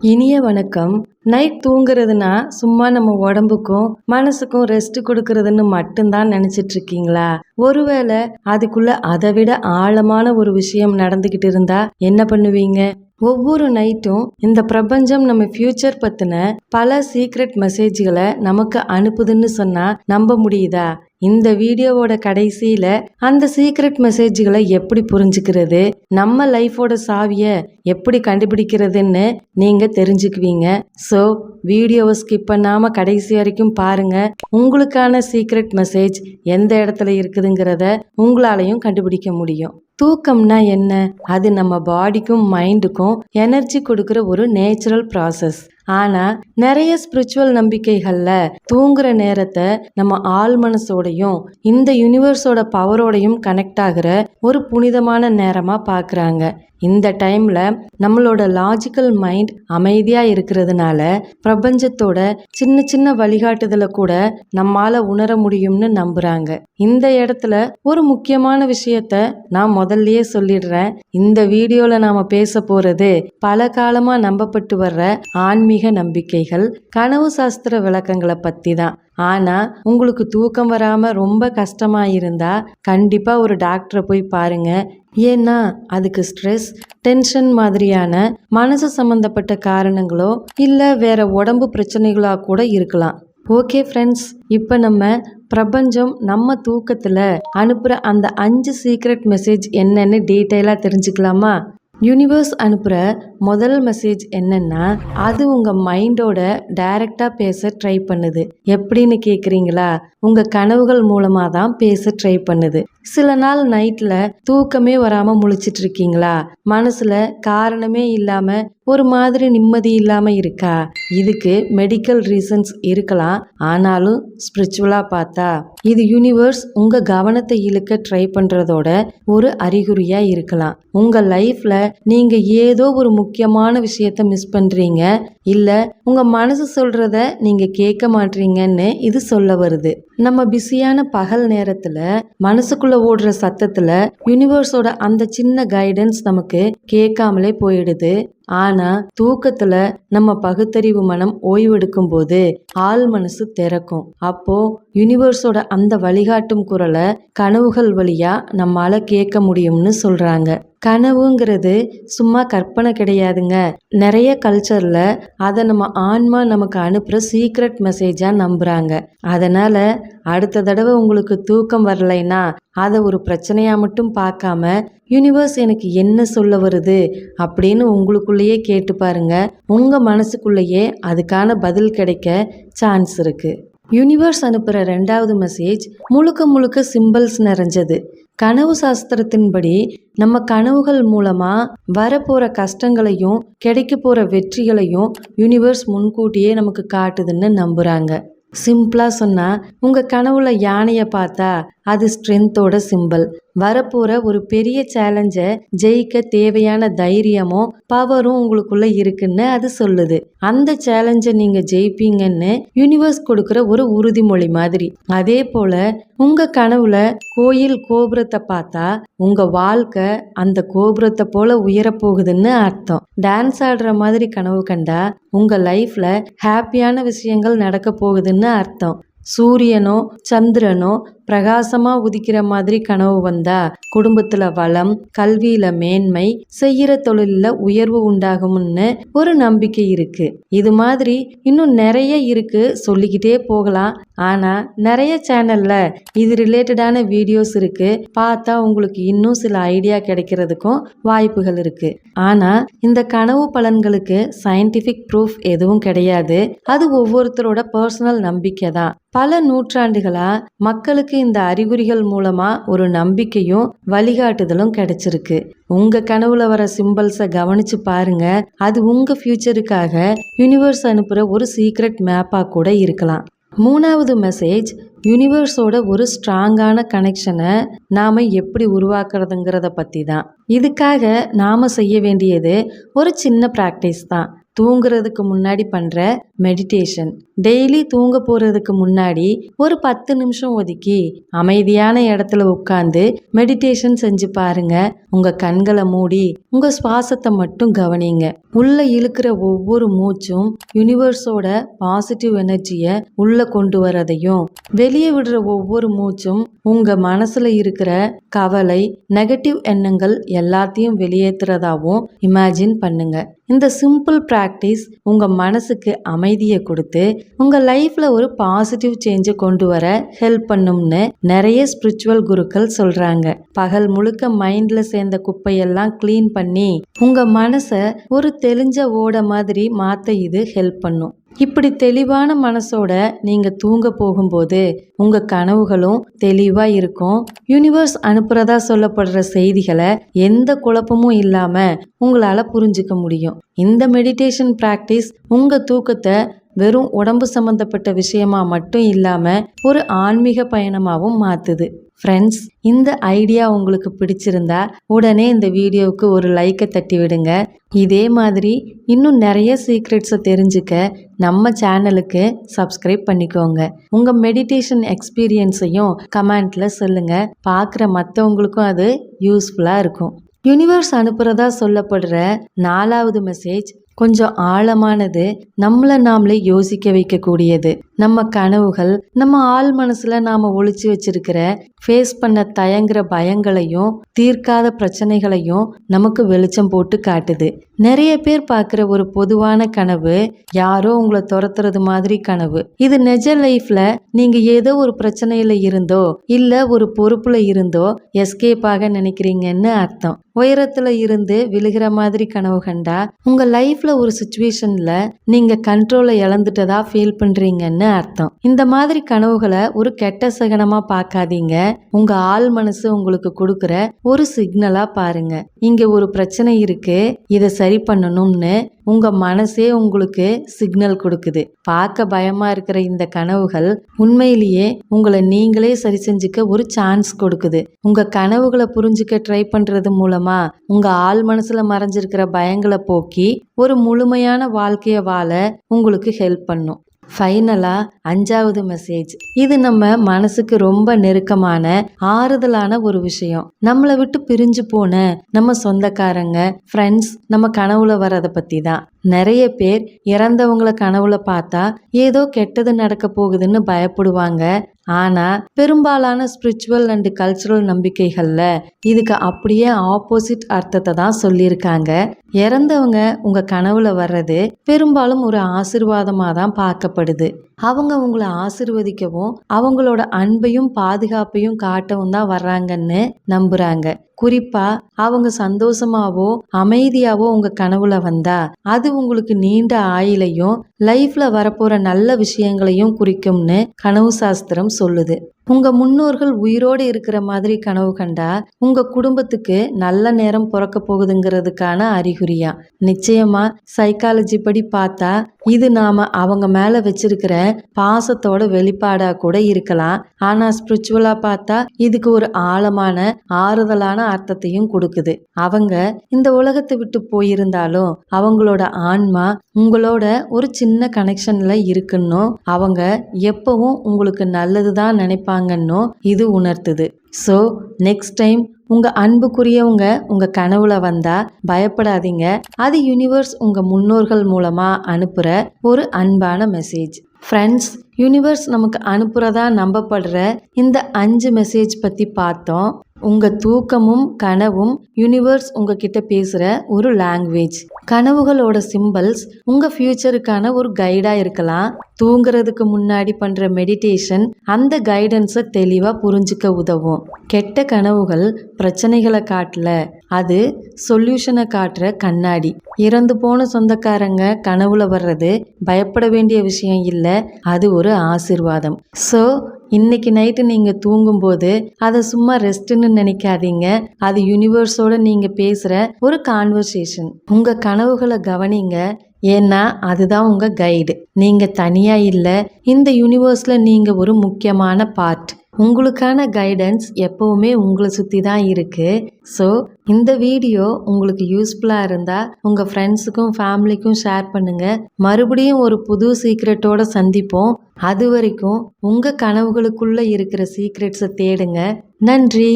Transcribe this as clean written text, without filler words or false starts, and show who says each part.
Speaker 1: இனிய வணக்கம். நைட் தூங்குறதுனா சும்மா நம்ம உடம்புக்கும் மனசுக்கும் ரெஸ்ட் கொடுக்கறதுன்னு மட்டும்தான் நினைச்சிட்டு இருக்கீங்களா? ஒருவேளை அதுக்குள்ள அதை விட ஆழமான ஒரு விஷயம் நடந்துகிட்டு இருந்தா என்ன பண்ணுவீங்க? ஒவ்வொரு நைட்டும் இந்த பிரபஞ்சம் நம்ம ஃபியூச்சர் பத்தின பல சீக்ரெட் மெசேஜ்களை நமக்கு அனுப்புதுன்னு சொன்னா நம்ப முடியுதா? இந்த வீடியோவோட கடைசியில அந்த சீக்ரெட் மெசேஜ்களை எப்படி புரிஞ்சுக்கிறது, நம்ம லைஃபோட சாவியை எப்படி கண்டுபிடிக்கிறதுன்னு நீங்க தெரிஞ்சுக்குவீங்க. ஸோ வீடியோவை ஸ்கிப் பண்ணாம கடைசி வரைக்கும் பாருங்க. உங்களுக்கான சீக்ரெட் மெசேஜ் எந்த இடத்துல இருக்குதுங்கிறத உங்களாலையும் கண்டுபிடிக்க முடியும். தூக்கம்னா என்ன? அது நம்ம பாடிக்கும் மைண்டுக்கும் எனர்ஜி கொடுக்கிற ஒரு நேச்சுரல் ப்ராசஸ். ஆனா நிறைய ஸ்பிரிச்சுவல் நம்பிக்கைகள்ல தூங்குற நேரத்தை நம்ம ஆள் மனசோடையும் இந்த யூனிவர்ஸோட பவரோடையும் கனெக்ட் ஆகிற ஒரு புனிதமான நேரமா பாக்குறாங்க. இந்த டைம்ல நம்மளோட லாஜிக்கல் மைண்ட் அமைதியா இருக்கிறதுனால பிரபஞ்சத்தோட சின்ன சின்ன வழிகாட்டுதலை கூட நம்மால உணர முடியும்னு நம்புறாங்க. இந்த இடத்துல ஒரு முக்கியமான விஷயத்த நான் முதல்லயே சொல்லிடுறேன். இந்த வீடியோல நாம பேச போறது பல காலமா நம்பப்பட்டு வர்ற ஆன்மீக நம்பிக்கைகள், கனவு சாஸ்திர விளக்கங்களை பத்தி தான். ஆனா உங்களுக்கு தூக்கம் வராம ரொம்ப கஷ்டமா இருந்தா கண்டிப்பா ஒரு டாக்டரை போய் பாருங்க. ஏன்னா அதுக்கு ஸ்ட்ரெஸ், டென்ஷன் மாதிரியான மனசு சம்பந்தப்பட்ட காரணங்களோ இல்ல வேற உடம்பு பிரச்சனைகளா கூட இருக்கலாம். ஓகே ஃப்ரெண்ட்ஸ், இப்போ நம்ம பிரபஞ்சம் நம்ம தூக்கத்துல அனுப்புற அந்த 5 சீக்ரெட் மெசேஜ் என்னன்னு டீட்டெயிலா தெரிஞ்சுக்கலாமா? யூனிவர்ஸ் அனுப்புகிற முதல் மெசேஜ் என்னன்னா, அது உங்கள் மைண்டோட டைரக்டாக பேச ட்ரை பண்ணுது. எப்படின்னு கேட்குறீங்களா? உங்கள் கனவுகள் மூலமாக தான் பேச ட்ரை பண்ணுது. சில நாள் நைட்டில் தூக்கமே வராமல் முழிச்சிட்டு இருக்கீங்களா? மனசில் காரணமே இல்லாமல் ஒரு மாதிரி நிம்மதி இல்லாமல் இருக்கா? இதுக்கு மெடிக்கல் ரீசன்ஸ் இருக்கலாம். ஆனாலும் ஸ்பிரிச்சுவலாக பார்த்தா இது யூனிவர்ஸ் உங்கள் கவனத்தை இழுக்க ட்ரை பண்ணுறதோட ஒரு அறிகுறியாக இருக்கலாம். உங்கள் லைஃப்பில் நீங்கள் ஏதோ ஒரு முக்கியமான விஷயத்த மிஸ் பண்ணுறீங்க, இல்லை உங்கள் மனசு சொல்கிறத நீங்கள் கேட்க மாட்டீங்கன்னு இது சொல்ல வருது. நம்ம பிஸியான பகல் நேரத்தில் மனசுக்குள்ள ஓடுற சத்தத்தில் யூனிவர்ஸோட அந்த சின்ன கைடன்ஸ் நமக்கு கேட்காமலே போயிடுது. ஆனா தூக்கத்துல நம்ம பகுத்தறிவு மனம் ஓய்வெடுக்கும் போது ஆள் மனசு திறக்கும். அப்போ யூனிவர்ஸோட அந்த வழிகாட்டும் குரலை கனவுகள் வழியா நம்மால கேட்க முடியும்னு சொல்றாங்க. கனவுங்கிறது சும்மா கற்பனை கிடையாதுங்க. நிறைய கல்ச்சர்ல அதை நம்ம ஆன்மா நமக்கு அனுப்புற சீக்ரெட் மெசேஜா நம்புறாங்க. அதனால அடுத்த தடவை உங்களுக்கு தூக்கம் வரலைன்னா அதை ஒரு பிரச்சனையா மட்டும் பார்க்காம யூனிவர்ஸ் எனக்கு என்ன சொல்ல வருது அப்படின்னு உங்களுக்குள்ளேயே கேட்டு பாருங்க. உங்க மனசுக்குள்ளேயே அதுக்கான பதில் கிடைக்க சான்ஸ் இருக்கு. யூனிவர்ஸ் அனுப்புற 2வது மெசேஜ் முழுக்க முழுக்க சிம்பிள்ஸ் நிறைஞ்சது. கனவு சாஸ்திரத்தின்படி நம்ம கனவுகள் மூலமா வரப்போற கஷ்டங்களையும் கிடைக்க போற வெற்றிகளையும் யூனிவர்ஸ் முன்கூட்டியே நமக்கு காட்டுதுன்னு நம்புறாங்க. சிம்பிளா சொன்னா, உங்க கனவுல யானையை பார்த்தா அது ஸ்ட்ரென்த்தோட சிம்பிள். வரப்போற ஒரு பெரிய சேலஞ்சை ஜெயிக்க தேவையான தைரியமும் பவரும் உங்களுக்குள்ள இருக்குன்னு அது சொல்லுது. அந்த சேலஞ்சை நீங்க ஜெயிப்பீங்கன்னு யூனிவர்ஸ் கொடுக்குற ஒரு உறுதிமொழி மாதிரி. அதே போல உங்க கனவுல கோயில் கோபுரத்தை பார்த்தா உங்க வாழ்க்கை அந்த கோபுரத்தை போல உயரப்போகுதுன்னு அர்த்தம். டான்ஸ் ஆடுற மாதிரி கனவு கண்டா உங்க லைஃப்ல ஹாப்பியான விஷயங்கள் நடக்க போகுதுன்னு அர்த்தம். சூரியனோ சந்திரனோ பிரகாசமா உதிக்கிற மாதிரி கனவு வந்தா குடும்பத்துல வளம், கல்வியில மேன்மை, செய்யற தொழில உயர்வு உண்டாகும்னு ஒரு நம்பிக்கை இருக்கு. இது மாதிரி இன்னும் நிறைய இருக்கு, சொல்லிக்கிட்டே போகலாம். ஆனா நிறைய சேனல்ல இது ரிலேட்டடான வீடியோஸ் இருக்கு. பார்த்தா உங்களுக்கு இன்னும் சில ஐடியா கிடைக்கிறதுக்கும் வாய்ப்புகள் இருக்கு. ஆனா இந்த கனவு பலன்களுக்கு சயின்டிபிக் ப்ரூஃப் எதுவும் கிடையாது. அது ஒவ்வொருத்தரோட பர்சனல் நம்பிக்கை தான். பல நூற்றாண்டுகளா மக்களுக்கு இந்த அறிகுறிகள் மூலமா ஒரு நம்பிக்கையும் வழிகாட்டுதலும் கிடைச்சிருக்கு. உங்க கனவுல வர சிம்பிள்ஸை கவனிச்சு பாருங்க. அது உங்க ஃபியூச்சருக்காக யூனிவர்ஸ் அனுப்புற ஒரு சீக்ரெட் மேப்பா கூட இருக்கலாம். 3வது மெசேஜ் யூனிவர்ஸோட ஒரு ஸ்ட்ராங்கான கனெக்ஷனை நாம எப்படி உருவாக்குறதுங்கிறத பற்றி தான். இதுக்காக நாம செய்ய வேண்டியது ஒரு சின்ன ப்ராக்டிஸ் தான். தூங்குறதுக்கு முன்னாடி பண்ணுற மெடிடேஷன். டெய்லி தூங்க போகிறதுக்கு முன்னாடி ஒரு 10 நிமிஷம் ஒதுக்கி அமைதியான இடத்துல உட்காந்து மெடிடேஷன் செஞ்சு பாருங்க. உங்கள் கண்களை மூடி உங்கள் சுவாசத்தை மட்டும் கவனிங்க. உள்ள இழுக்கிற ஒவ்வொரு மூச்சும் யூனிவர்ஸோட பாசிட்டிவ் எனர்ஜியை உள்ள கொண்டு வரதையும், வெளியே விடுற ஒவ்வொரு மூச்சும் உங்கள் மனசில் இருக்கிற கவலை, நெகட்டிவ் எண்ணங்கள் எல்லாத்தையும் வெளியேற்றுறதாவும் இமேஜின் பண்ணுங்க. இந்த சிம்பிள் ப்ராக்டிஸ் உங்கள் மனசுக்கு அமைதியை கொடுத்து உங்கள் லைஃப்பில் ஒரு பாசிட்டிவ் சேஞ்சை கொண்டு வர ஹெல்ப் பண்ணும்னு நிறைய ஸ்பிரிச்சுவல் குருக்கள் சொல்கிறாங்க. பகல் முழுக்க மைண்டில் சேர்ந்த குப்பையெல்லாம் க்ளீன் பண்ணி உங்கள் மனசை ஒரு தெளிஞ்ச ஓட மாதிரி மாற்ற இது ஹெல்ப் பண்ணும். இப்படி தெளிவான மனசோட நீங்கள் தூங்க போகும்போது உங்கள் கனவுகளும் தெளிவாக இருக்கும். யூனிவர்ஸ் அனுப்புகிறதா சொல்லப்படுற செய்திகளை எந்த குழப்பமும் இல்லாமல் உங்களால் புரிஞ்சுக்க முடியும். இந்த மெடிடேஷன் ப்ராக்டிஸ் உங்கள் தூக்கத்தை வெறும் உடம்பு சம்மந்தப்பட்ட விஷயமா மட்டும் இல்லாமல் ஒரு ஆன்மீக பயணமாகவும் மாற்றுது. ஃப்ரெண்ட்ஸ், இந்த ஐடியா உங்களுக்கு பிடிச்சிருந்தா உடனே இந்த வீடியோவுக்கு ஒரு லைக்கை தட்டி விடுங்க. இதே மாதிரி இன்னும் நிறைய சீக்ரெட்ஸை தெரிஞ்சுக்க நம்ம சேனலுக்கு சப்ஸ்கிரைப் பண்ணிக்கோங்க. உங்கள் மெடிடேஷன் எக்ஸ்பீரியன்ஸையும் கமெண்ட்டில் சொல்லுங்கள். பார்க்குற மற்றவங்களுக்கும் அது யூஸ்ஃபுல்லாக இருக்கும். யூனிவர்ஸ் அனுப்புகிறதா சொல்லப்படுற 4வது மெசேஜ் கொஞ்சம் ஆழமானது, நம்மளை நாமளே யோசிக்க வைக்கக்கூடியது. நம்ம கனவுகள், நம்ம ஆள் மனசுல நாம ஒளிச்சு வச்சிருக்கிற ஃபேஸ் பண்ண தயங்குற பயங்களையும் தீர்க்காத பிரச்சனைகளையும் நமக்கு வெளிச்சம் போட்டு காட்டுது. நிறைய பேர் பார்க்குற ஒரு பொதுவான கனவு யாரோ உங்களை துரத்துறது மாதிரி கனவு. இது நிஜ லைஃப்ல நீங்க ஏதோ ஒரு பிரச்சனையில இருந்தோ இல்ல ஒரு பொறுப்புல இருந்தோ எஸ்கேப் ஆக நினைக்கிறீங்கன்னு அர்த்தம். உயரத்துல இருந்து விழுகிற மாதிரி கனவு கண்டா உங்க லைஃப்ல ஒரு சிச்சுவேஷன்ல நீங்க கண்ட்ரோலை இழந்துட்டதா ஃபீல் பண்றீங்கன்னு அர்த்தம். இந்த மாதிரி கனவுகளை ஒரு கெட்ட சகனமா பார்க்காதீங்க. உங்க ஆள் மனசு உங்களுக்கு கொடுக்குற ஒரு சிக்னலா பாருங்க. இங்க ஒரு பிரச்சனை இருக்கு, இதை சரி பண்ணணும்னு உங்க மனசே உங்களுக்கு சிக்னல் கொடுக்குது. பார்க்க பயமா இருக்கிற இந்த கனவுகள் உண்மையிலேயே உங்களை நீங்களே சரி செஞ்சுக்க ஒரு சான்ஸ் கொடுக்குது. உங்க கனவுகளை புரிஞ்சுக்க ட்ரை பண்றது மூலமா உங்க ஆள் மனசுல மறைஞ்சிருக்கிற பயங்களை போக்கி ஒரு முழுமையான வாழ்க்கைய வாழ உங்களுக்கு ஹெல்ப் பண்ணும். ஃபைனலா 5வது மெசேஜ். இது நம்ம மனசுக்கு ரொம்ப நெருக்கமான ஆறுதலான ஒரு விஷயம். நம்மளை விட்டு பிரிஞ்சு போன நம்ம சொந்தக்காரங்க, ஃப்ரெண்ட்ஸ் நம்ம கனவுல வர்றத பத்தி தான். நிறைய பேர் இறந்தவங்களை கனவுல பார்த்தா ஏதோ கெட்டது நடக்க போகுதுன்னு பயப்படுவாங்க. ஆனா பெரும்பாலான ஸ்பிரிச்சுவல் அண்ட் கல்ச்சுரல் நம்பிக்கைகள்ல இதுக்கு அப்படியே ஆப்போசிட் அர்த்தத்தை தான் சொல்லியிருக்காங்க. இறந்தவங்க உங்க கனவுல வர்றது பெரும்பாலும் ஒரு ஆசீர்வாதமா தான் பார்க்கப்படுது. அவங்க உங்களை ஆசீர்வதிக்கவும் அவங்களோட அன்பையும் பாதுகாப்பையும் காட்டவும் தான் வர்றாங்கன்னு நம்புறாங்க. குறிப்பா அவங்க சந்தோஷமாவோ அமைதியாவோ உங்க கனவுல வந்தா அது உங்களுக்கு நீண்ட ஆயுளையும் லைஃப்ல வரப்போற நல்ல விஷயங்களையும் குறிக்கும்னு கனவு சாஸ்திரம் சொல்லுது. உங்க முன்னோர்கள் உயிரோடு இருக்கிற மாதிரி கனவு கண்டா உங்க குடும்பத்துக்கு நல்ல நேரம் பிறக்க போகுதுங்கிறதுக்கான அறிகுறியா. நிச்சயமா சைக்காலஜி படி பார்த்தா இது நாம அவங்க மேல வச்சிருக்கிற பாசத்தோட வெளிப்பாடா கூட இருக்கலாம். ஆனா ஸ்பிரிச்சுவலா பார்த்தா இதுக்கு ஒரு ஆழமான ஆறுதலான அர்த்தத்தையும் கொடுக்குது. அவங்க இந்த உலகத்தை விட்டு போயிருந்தாலும் அவங்களோட ஆன்மா உங்களோட ஒரு சின்ன கனெக்ஷன்ல இருக்குன்னு, அவங்க எப்பவும் உங்களுக்கு நல்லதுதான் நினைப்பாங்கன்னு இது உணர்த்துது. ஸோ நெக்ஸ்ட் டைம் உங்க அன்புக்குரியவங்க உங்க கனவுல வந்தா பயப்படாதீங்க. அது யூனிவர்ஸ் உங்க முன்னோர்கள் மூலமா அனுப்புற ஒரு அன்பான மெசேஜ். ஃப்ரெண்ட்ஸ், யூனிவர்ஸ் நமக்கு அனுப்புறதா நம்பப்படுற இந்த 5 மெசேஜ் பத்தி பார்த்தோம். உங்க தூக்கமும் கனவும் யூனிவர்ஸ் உங்ககிட்ட பேசுற ஒரு லாங்குவேஜ். கனவுகளோட சிம்பிள்ஸ் உங்க ஃபியூச்சருக்கான ஒரு கைடா இருக்கலாம். தூங்குறதுக்கு முன்னாடி பண்ற மெடிடேஷன் அந்த கைடன்ஸை தெளிவா புரிஞ்சுக்க உதவும். கெட்ட கனவுகள் பிரச்சனைகளை காட்டல, அது சொல்யூஷனை காட்டுற கண்ணாடி. இறந்து போன சொந்தக்காரங்க கனவுல வர்றது பயப்பட வேண்டிய விஷயம் இல்லை, அது ஒரு ஆசீர்வாதம். ஸோ இன்னைக்கு நைட்டு நீங்கள் தூங்கும்போது அதை சும்மா ரெஸ்ட்டுன்னு நினைக்காதீங்க. அது யூனிவர்ஸோட நீங்கள் பேசுகிற ஒரு கான்வர்சேஷன். உங்கள் கனவுகளை கவனிங்க. ஏன்னா அதுதான் உங்கள் கைடு. நீங்கள் தனியாக இல்லை, இந்த யூனிவர்ஸில் நீங்கள் ஒரு முக்கியமான பார்ட். உங்களுக்கான கைடன்ஸ் எப்போவுமே உங்களை சுற்றி தான் இருக்குது. ஸோ இந்த வீடியோ உங்களுக்கு யூஸ்ஃபுல்லாக இருந்தால் உங்கள் ஃப்ரெண்ட்ஸுக்கும் ஃபேமிலிக்கும் ஷேர் பண்ணுங்கள். மறுபடியும் ஒரு புது சீக்ரெட்டோடு சந்திப்போம். அது வரைக்கும் உங்கள் கனவுகளுக்குள்ளே இருக்கிற சீக்ரெட்ஸை தேடுங்க. நன்றி.